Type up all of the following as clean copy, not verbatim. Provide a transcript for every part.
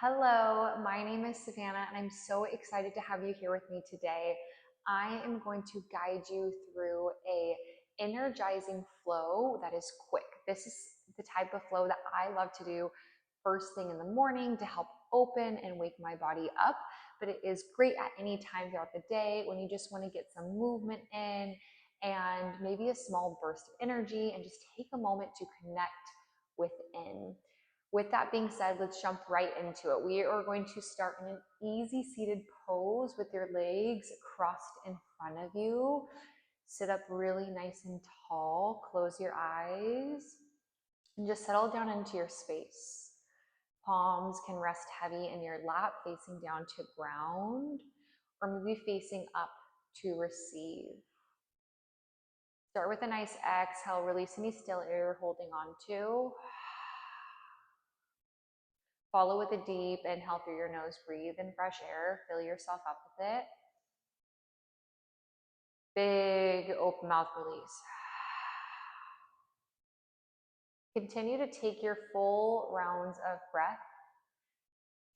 Hello, my name is Savannah, and I'm so excited to have you here with me today. I am going to guide you through a energizing flow that is quick. This is the type of flow that I love to do first thing in the morning to help open and wake my body up, but it is great at any time throughout the day when you just want to get some movement in and maybe a small burst of energy and just take a moment to connect within. With that being said, let's jump right into it. We are going to start in an easy seated pose with your legs crossed in front of you. Sit up really nice and tall. Close your eyes and just settle down into your space. Palms can rest heavy in your lap, facing down to ground, or maybe facing up to receive. Start with a nice exhale. Release any still air you're holding on to. Follow with a deep inhale through your nose. Breathe in fresh air. Fill yourself up with it. Big open mouth release. Continue to take your full rounds of breath.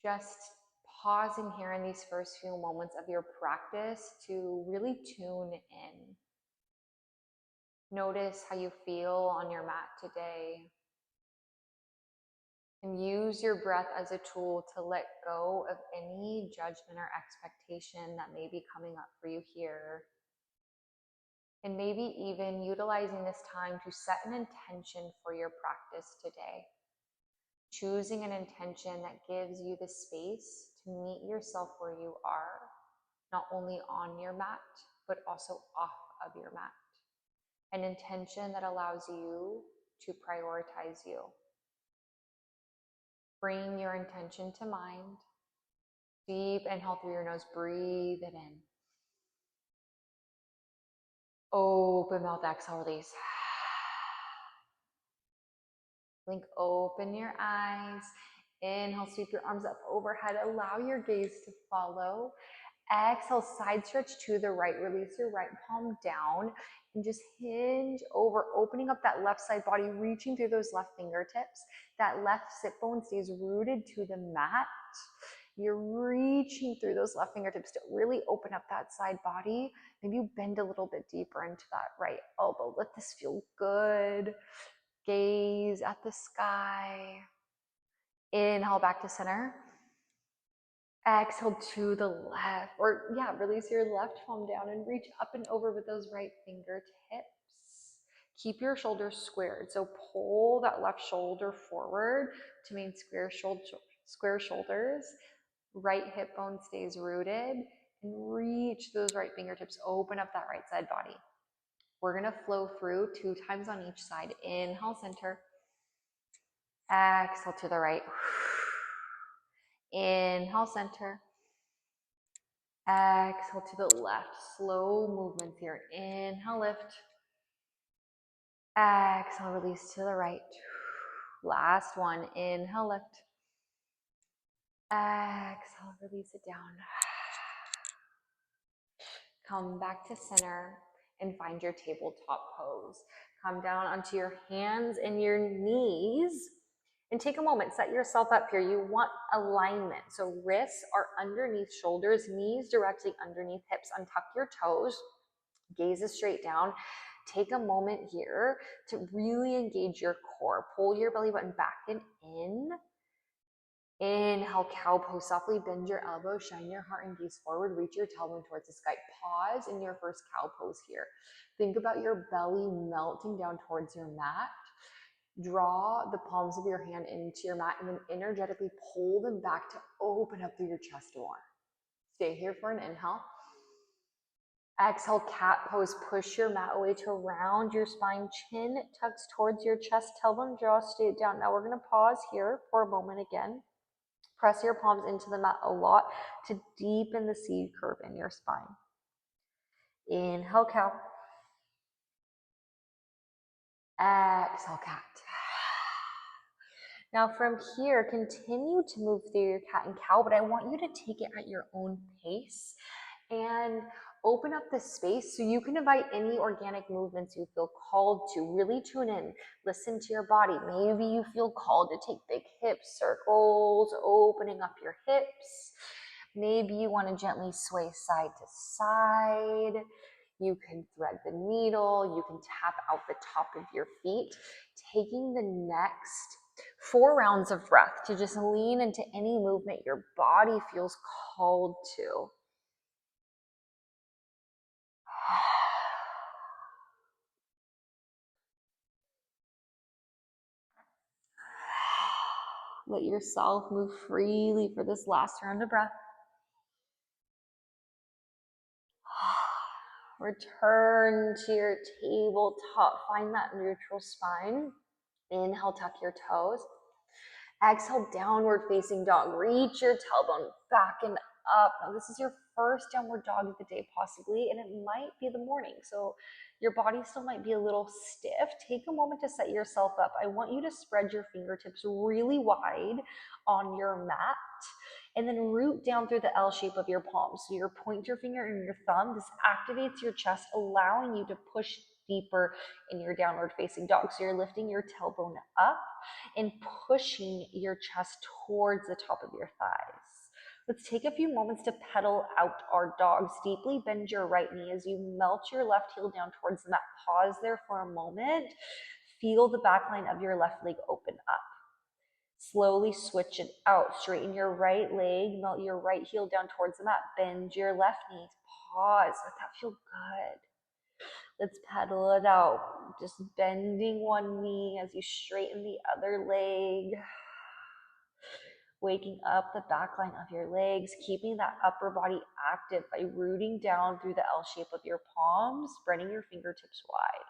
Just pausing here in these first few moments of your practice to really tune in. Notice how you feel on your mat today. And use your breath as a tool to let go of any judgment or expectation that may be coming up for you here. And maybe even utilizing this time to set an intention for your practice today. Choosing an intention that gives you the space to meet yourself where you are, not only on your mat, but also off of your mat. An intention that allows you to prioritize you. Bring your intention to mind. Deep inhale through your nose, breathe it in. Open mouth, exhale, release. Blink open your eyes. Inhale, sweep your arms up overhead. Allow your gaze to follow. Exhale, side stretch to the right. Release your right palm down and just hinge over, opening up that left side body, reaching through those left fingertips. That left sit bone stays rooted to the mat. You're reaching through those left fingertips to really open up that side body. Maybe you bend a little bit deeper into that right elbow. Let this feel good. Gaze at the sky. Inhale back to center. Exhale to the left, or release your left palm down and reach up and over with those right fingertips. Keep your shoulders squared. So pull that left shoulder forward to maintain square shoulders. Right hip bone stays rooted, and reach those right fingertips. Open up that right side body. We're going to flow through 2 times on each side. Inhale, center. Exhale to the right. Inhale, center. Exhale to the left. Slow movements here. Inhale, lift. Exhale, release to the right. Last one. Inhale, lift. Exhale, release it down. Come back to center and find your tabletop pose. Come down onto your hands and your knees and take a moment. Set yourself up here. You want alignment. So wrists are underneath shoulders, knees directly underneath hips. Untuck your toes. Gaze is straight down. Take a moment here to really engage your core. Pull your belly button back and in. Inhale, cow pose. Softly bend your elbows, shine your heart and gaze forward. Reach your tailbone towards the sky. Pause in your first cow pose here. Think about your belly melting down towards your mat. Draw the palms of your hand into your mat and then energetically pull them back to open up through your chest more. Stay here for an inhale. Exhale, cat pose. Push your mat away to round your spine. Chin tucks towards your chest. Tailbone draw straight down. Now we're going to pause here for a moment again. Press your palms into the mat a lot to deepen the C curve in your spine. Inhale, cow. Exhale, cat. Now from here, continue to move through your cat and cow, but I want you to take it at your own pace and Open up the space so you can invite any organic movements you feel called to. Really tune in, listen to your body. Maybe you feel called to take big hip circles, opening up your hips. Maybe you want to gently sway side to side. You can thread the needle. You can tap out the top of your feet, taking the next 4 rounds of breath to just lean into any movement your body feels called to. Let yourself move freely for this last round of breath. Return to your tabletop. Find that neutral spine. Inhale, tuck your toes. Exhale, downward facing dog. Reach your tailbone back and up. Now, this is your first downward dog of the day, possibly, and it might be the morning. So your body still might be a little stiff. Take a moment to set yourself up. I want you to spread your fingertips really wide on your mat and then root down through the L shape of your palms. So your pointer finger and your thumb, this activates your chest, allowing you to push deeper in your downward facing dog. So you're lifting your tailbone up and pushing your chest towards the top of your thighs. Let's take a few moments to pedal out our dogs. Deeply bend your right knee as you melt your left heel down towards the mat. Pause there for a moment. Feel the back line of your left leg open up. Slowly switch it out. Straighten your right leg, melt your right heel down towards the mat. Bend your left knee. Pause. Let that feel good. Let's pedal it out. Just bending one knee as you straighten the other leg. Waking up the back line of your legs, keeping that upper body active by rooting down through the L shape of your palms, spreading your fingertips wide.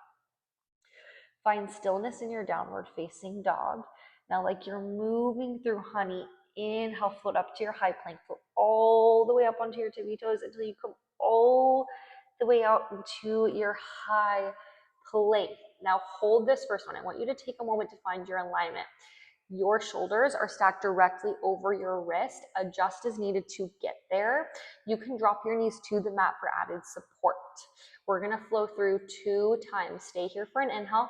Find stillness in your downward facing dog. Now, like you're moving through honey, inhale, float up to your high plank, float all the way up onto your tippy toes until you come all the way out into your high plank. Now hold this first one. I want you to take a moment to find your alignment. Your shoulders are stacked directly over your wrist. Adjust as needed to get there. You can drop your knees to the mat for added support. We're gonna flow through 2 times. Stay here for an inhale.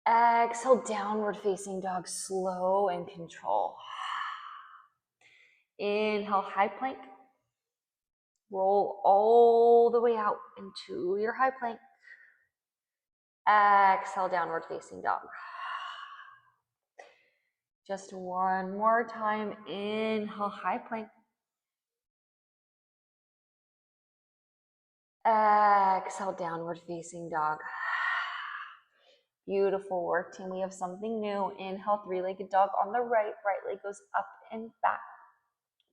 Exhale, downward facing dog, slow and control. Inhale, high plank. Roll all the way out into your high plank. Exhale, downward facing dog. Just one more time. Inhale, high plank. Exhale, downward facing dog. Beautiful work, team. We have something new. Inhale, 3-legged dog on the right. Right leg goes up and back.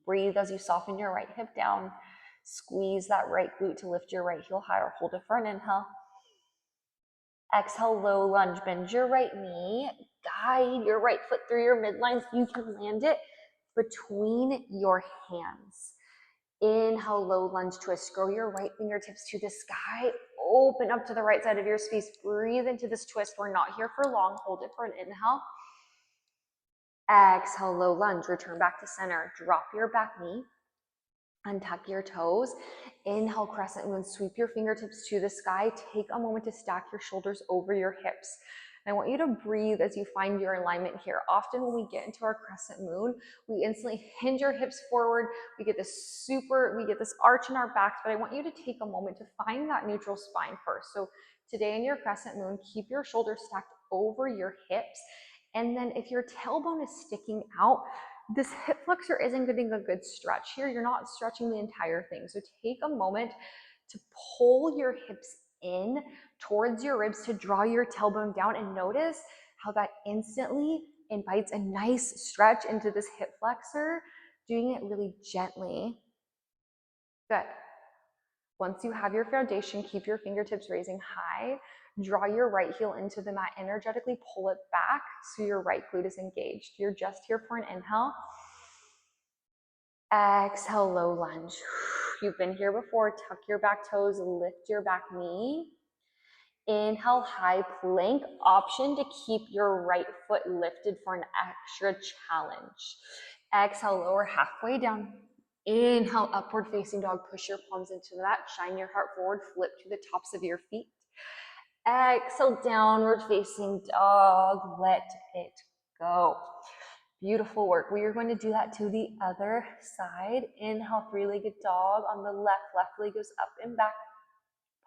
Breathe as you soften your right hip down. Squeeze that right glute to lift your right heel higher. Hold it for an inhale. Exhale, low lunge. Bend your right knee. Guide your right foot through your midlines. You can land it between your hands. Inhale, low lunge twist. Grow your right fingertips to the sky. Open up to the right side of your space. Breathe into this twist. We're not here for long. Hold it for an inhale. Exhale, low lunge. Return back to center. Drop your back knee. Untuck your toes. Inhale, crescent moon. Sweep your fingertips to the sky. Take a moment to stack your shoulders over your hips. I want you to breathe as you find your alignment here. Often when we get into our crescent moon, we instantly hinge our hips forward. We get this arch in our backs, but I want you to take a moment to find that neutral spine first. So today in your crescent moon, keep your shoulders stacked over your hips. And then if your tailbone is sticking out, this hip flexor isn't getting a good stretch here. You're not stretching the entire thing. So take a moment to pull your hips in towards your ribs to draw your tailbone down, and notice how that instantly invites a nice stretch into this hip flexor, doing it really gently. Good. Once you have your foundation, keep your fingertips raising high. Draw your right heel into the mat. Energetically pull it back so your right glute is engaged. You're just here for an inhale. Exhale, low lunge. You've been here before. Tuck your back toes, lift your back knee. Inhale, high plank. Option to keep your right foot lifted for an extra challenge. Exhale, lower halfway down. Inhale, upward facing dog. Push your palms into the mat. Shine your heart forward. Flip to the tops of your feet. Exhale, downward facing dog. Let it go. Beautiful work. We are going to do that to the other side. Inhale, three-legged dog on the left. Left leg goes up and back.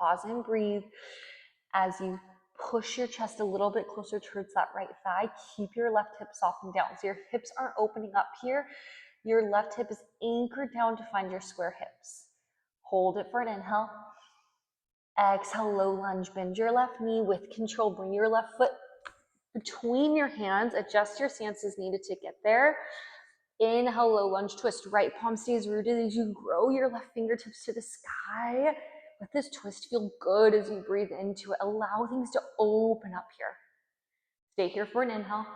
Pause and breathe as you push your chest a little bit closer towards that right thigh. Keep your left hip softened down. So your hips aren't opening up here. Your left hip is anchored down to find your square hips. Hold it for an inhale. Exhale, low lunge. Bend your left knee with control. Bring your left foot between your hands. Adjust your stance as needed to get there. Inhale, low lunge twist. Right palm stays rooted as you grow your left fingertips to the sky. Let this twist feel good as you breathe into it. Allow things to open up here. Stay here for an inhale.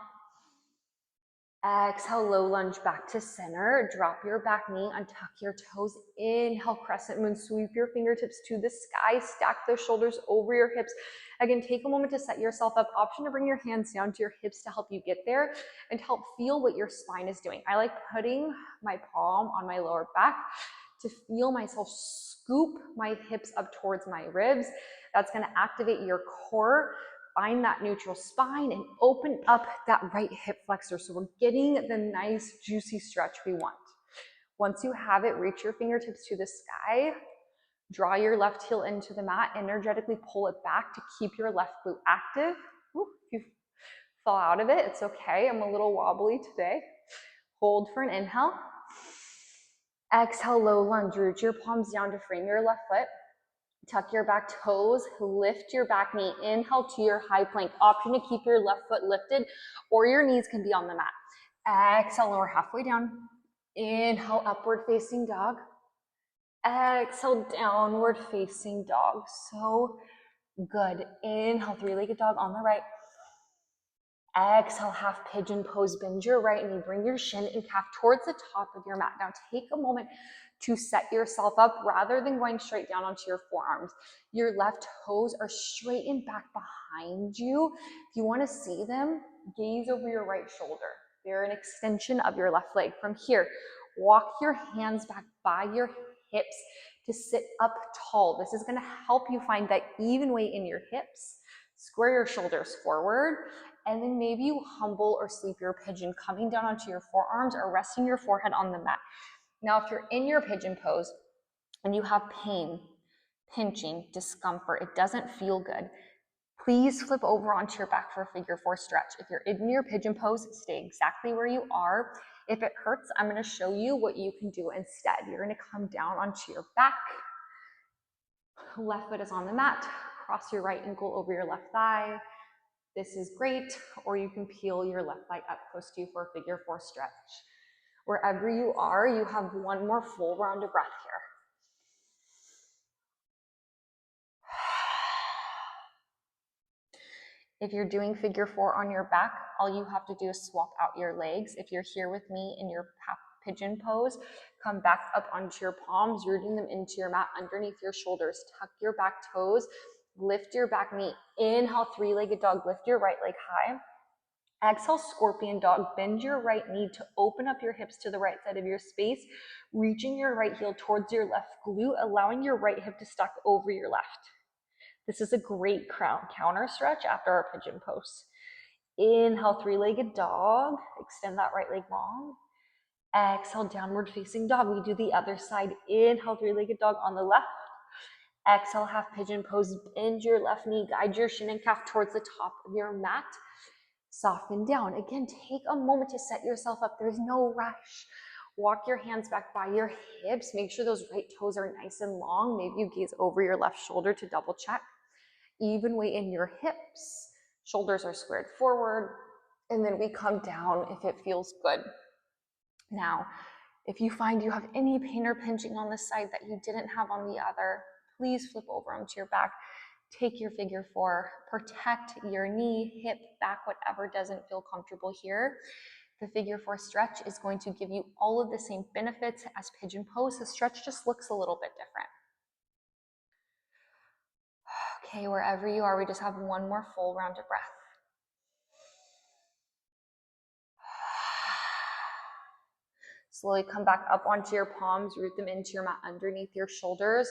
Exhale, low lunge back to center. Drop your back knee, untuck your toes. Inhale, crescent moon. Sweep your fingertips to the sky. Stack those shoulders over your hips. Again, take a moment to set yourself up. Option to bring your hands down to your hips to help you get there and help feel what your spine is doing. I like putting my palm on my lower back to feel myself scoop my hips up towards my ribs. That's going to activate your core. Find that neutral spine and open up that right hip flexor. So we're getting the nice juicy stretch we want. Once you have it, reach your fingertips to the sky. Draw your left heel into the mat. Energetically pull it back to keep your left glute active. Ooh, if you fall out of it, it's okay. I'm a little wobbly today. Hold for an inhale. Exhale, low lunge. Root your palms down to frame your left foot. Tuck your back toes, lift your back knee, inhale to your high plank. Option to keep your left foot lifted or your knees can be on the mat. Exhale, lower halfway down. Inhale, upward facing dog. Exhale, downward facing dog. So good. Inhale, three-legged dog on the right. Exhale, half pigeon pose. Bend your right knee. Bring your shin and calf towards the top of your mat. Now take a moment to set yourself up rather than going straight down onto your forearms. Your left toes are straight and back behind you. If you want to see them, gaze over your right shoulder. They're an extension of your left leg. From here, walk your hands back by your hips to sit up tall. This is going to help you find that even weight in your hips. Square your shoulders forward, and then maybe you humble or sleep your pigeon, coming down onto your forearms or resting your forehead on the mat. Now, if you're in your pigeon pose and you have pain, pinching, discomfort, it doesn't feel good, please flip over onto your back for a figure four stretch. If you're in your pigeon pose, stay exactly where you are. If it hurts, I'm going to show you what you can do instead. You're going to come down onto your back. Left foot is on the mat. Cross your right ankle over your left thigh. This is great. Or you can peel your left leg up close to you for a figure four stretch. Wherever you are, you have one more full round of breath here. If you're doing figure four on your back, all you have to do is swap out your legs. If you're here with me in your pigeon pose, come back up onto your palms, rooting them into your mat underneath your shoulders. Tuck your back toes, lift your back knee. Inhale, three-legged dog, lift your right leg high. Exhale, scorpion dog. Bend your right knee to open up your hips to the right side of your space, reaching your right heel towards your left glute, allowing your right hip to stack over your left. This is a great counter stretch after our pigeon pose. Inhale, three-legged dog. Extend that right leg long. Exhale, downward facing dog. We do the other side. Inhale, three-legged dog on the left. Exhale, half pigeon pose. Bend your left knee. Guide your shin and calf towards the top of your mat. Soften down. Again, take a moment to set yourself up. There's no rush. Walk your hands back by your hips. Make sure those right toes are nice and long. Maybe you gaze over your left shoulder to double check. Even weight in your hips. Shoulders are squared forward. And then we come down if it feels good. Now, if you find you have any pain or pinching on this side that you didn't have on the other, please flip over onto your back. Take your figure four, protect your knee, hip, back, whatever doesn't feel comfortable here. The figure four stretch is going to give you all of the same benefits as pigeon pose. The stretch just looks a little bit different. Okay, wherever you are, we just have one more full round of breath. Slowly come back up onto your palms, root them into your mat underneath your shoulders.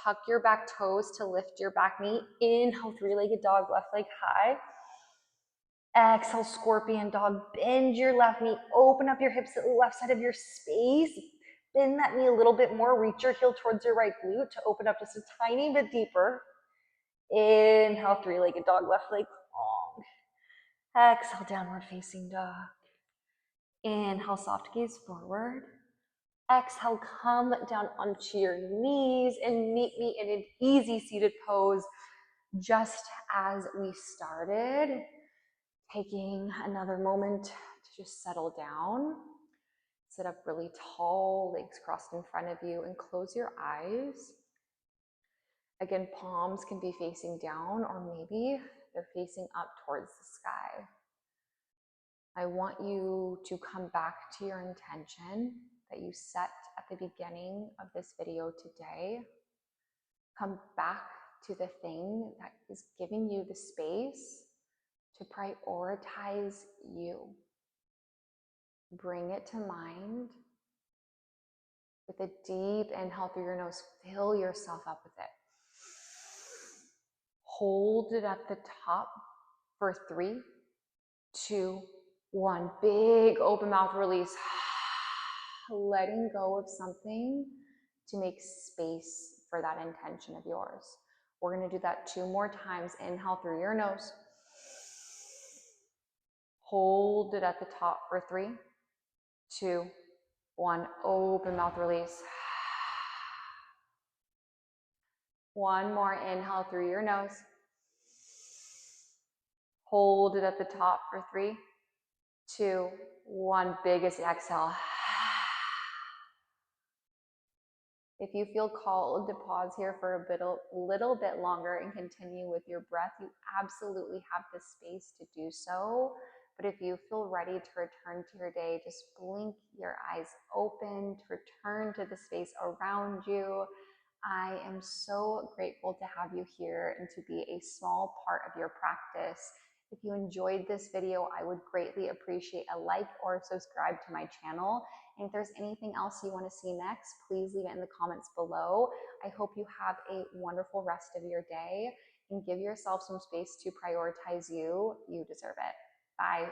Tuck your back toes to lift your back knee. Inhale, three-legged dog, left leg high. Exhale, scorpion dog. Bend your left knee, open up your hips at the left side of your space. Bend that knee a little bit more. Reach your heel towards your right glute to open up just a tiny bit deeper. Inhale, three-legged dog, left leg long. Exhale, downward facing dog. Inhale, soft gaze forward. Exhale, come down onto your knees and meet me in an easy seated pose, just as we started. Taking another moment to just settle down. Sit up really tall, legs crossed in front of you, and close your eyes. Again, palms can be facing down, or maybe they're facing up towards the sky. I want you to come back to your intention that you set at the beginning of this video today. Come back to the thing that is giving you the space to prioritize you. Bring it to mind. With a deep inhale through your nose, fill yourself up with it. Hold it at the top for 3, 2, 1. Big open mouth release. Letting go of something to make space for that intention of yours. We're going to do that 2 more times. Inhale through your nose. Hold it at the top for 3, 2, 1. Open mouth release. 1 more. Inhale through your nose. Hold it at the top for 3, 2, 1. Biggest exhale. If you feel called to pause here for a little bit longer and continue with your breath, you absolutely have the space to do so. But if you feel ready to return to your day, just blink your eyes open to return to the space around you. I am so grateful to have you here and to be a small part of your practice. If you enjoyed this video, I would greatly appreciate a like or subscribe to my channel. And if there's anything else you want to see next, please leave it in the comments below. I hope you have a wonderful rest of your day and give yourself some space to prioritize you. You deserve it. Bye.